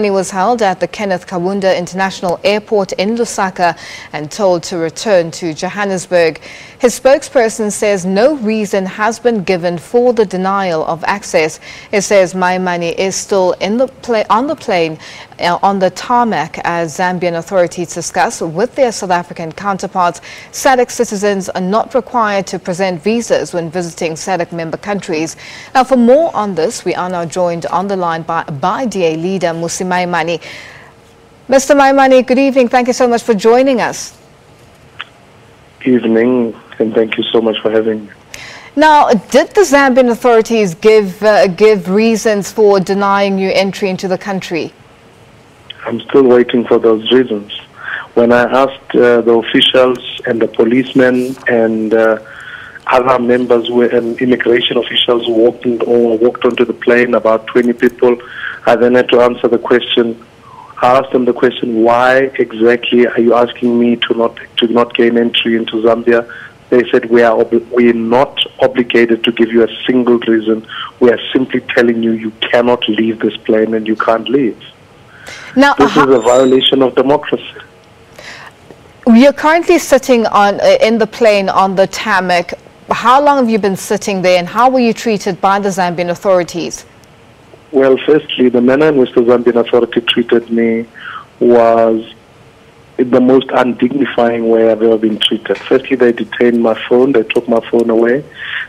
He was held at the Kenneth Kaunda International Airport in Lusaka and told to return to Johannesburg. His spokesperson says no reason has been given for the denial of access. It says Maimane is still on the plane on the tarmac as Zambian authorities discuss with their South African counterparts. SADC citizens are not required to present visas when visiting SADC member countries. Now, for more on this, we are now joined on the line by DA leader Mmusi Maimane. Mr. Maimane, good evening. Thank you so much for joining us. Evening, and thank you so much for having me. Now, did the Zambian authorities give reasons for denying you entry into the country? I'm still waiting for those reasons. When I asked the officials and the policemen and other members and immigration officials who walked onto the plane, about 20 people, I then had to answer the question. I asked them the question, why exactly are you asking me to not gain entry into Zambia? They said, we're not obligated to give you a single reason. We are simply telling you you cannot leave this plane and you can't leave. Now, this is a violation of democracy. You're currently sitting in the plane on the tarmac. How long have you been sitting there, and how were you treated by the Zambian authorities? Well, firstly, the manner in which the Zambian authority treated me was the most undignifying way I've ever been treated. Firstly, they detained my phone. They took my phone away.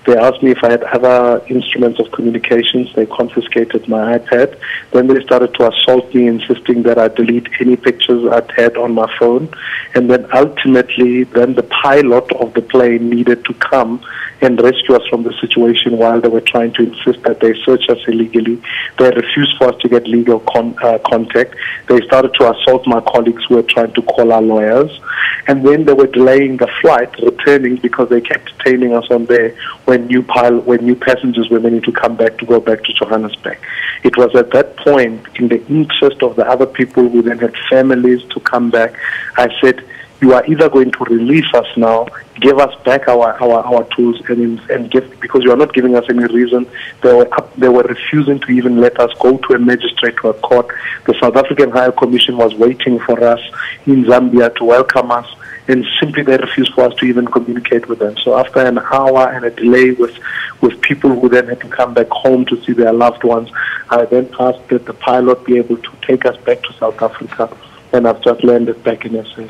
They asked me if I had other instruments of communications. They confiscated my iPad. Then they started to assault me, insisting that I delete any pictures I'd had on my phone. And then ultimately, the pilot of the plane needed to come and rescue us from the situation while they were trying to insist that they search us illegally. They refused for us to get legal contact. They started to assault my colleagues who were trying to call our lawyers. And then they were delaying the flight, returning, because they kept detaining us on there when new passengers were meaning to come back to go back to Johannesburg. It was at that point, in the interest of the other people who then had families to come back, I said, you are either going to release us now, give us back our tools, and give, because you are not giving us any reason. They were refusing to even let us go to a magistrate or a court. The South African High Commission was waiting for us in Zambia to welcome us, and simply they refused for us to even communicate with them. So after an hour and a delay with people who then had to come back home to see their loved ones, I then asked that the pilot be able to take us back to South Africa, and I've just landed back in SA.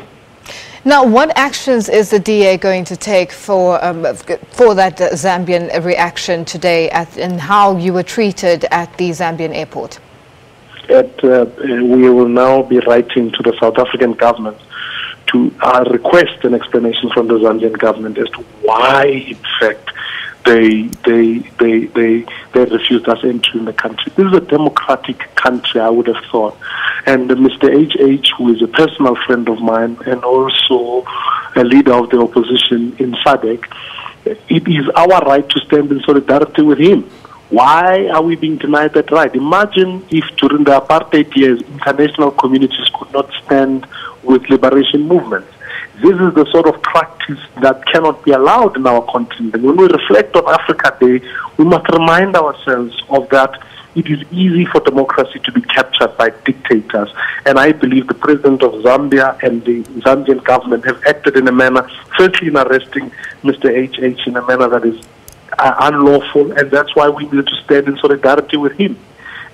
Now, what actions is the DA going to take for that Zambian reaction today and how you were treated at the Zambian airport? We will now be writing to the South African government to request an explanation from the Zambian government as to why, in fact, they refused us entry in the country. This is a democratic country, I would have thought. And Mr. HH, who is a personal friend of mine and also a leader of the opposition in SADC, it is our right to stand in solidarity with him. Why are we being denied that right? Imagine if during the apartheid years, international communities could not stand with liberation movements. This is the sort of practice that cannot be allowed in our continent. And when we reflect on Africa Day, we must remind ourselves of that. It is easy for democracy to be captured by dictators. And I believe the President of Zambia and the Zambian government have acted in a manner, firstly in arresting Mr. HH in a manner that is unlawful, and that's why we need to stand in solidarity with him.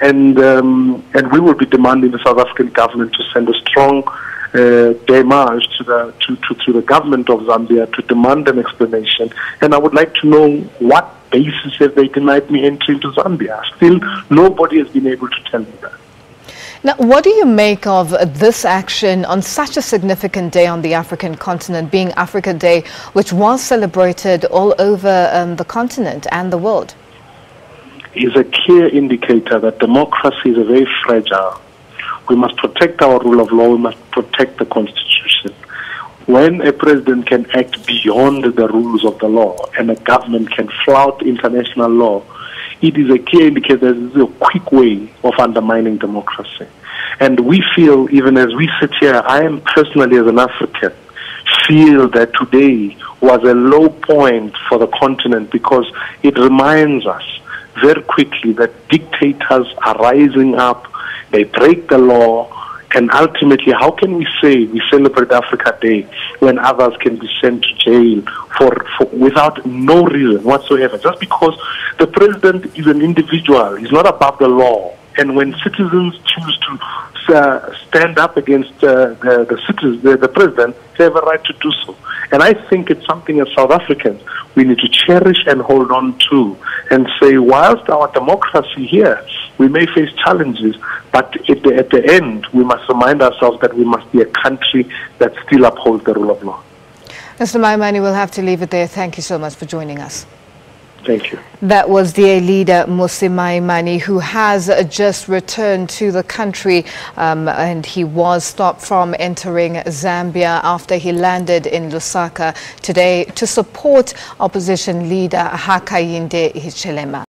And we will be demanding the South African government to send a strong démarche to the government of Zambia to demand an explanation. And I would like to know what basis have they denied me entry into Zambia. Still, nobody has been able to tell me that. Now, what do you make of this action on such a significant day on the African continent, being Africa Day, which was celebrated all over the continent and the world? It's a clear indicator that democracy is very fragile. We must protect our rule of law. We must protect the Constitution. When a president can act beyond the rules of the law and a government can flout international law, it is a clear indicator that this is a quick way of undermining democracy. And we feel, even as we sit here, I am personally, as an African, feel that today was a low point for the continent because it reminds us very quickly that dictators are rising up they break the law, and ultimately, how can we say we celebrate Africa Day when others can be sent to jail for without no reason whatsoever? Just because the president is an individual, he's not above the law. And when citizens choose to stand up against the president, they have a right to do so. And I think it's something as South Africans we need to cherish and hold on to and say, whilst our democracy here, we may face challenges, but at the end, we must remind ourselves that we must be a country that still upholds the rule of law. Mr. Maimane, we'll have to leave it there. Thank you so much for joining us. Thank you. That was the leader, Mmusi Maimane, who has just returned to the country and he was stopped from entering Zambia after he landed in Lusaka today to support opposition leader Hakainde Hichilema.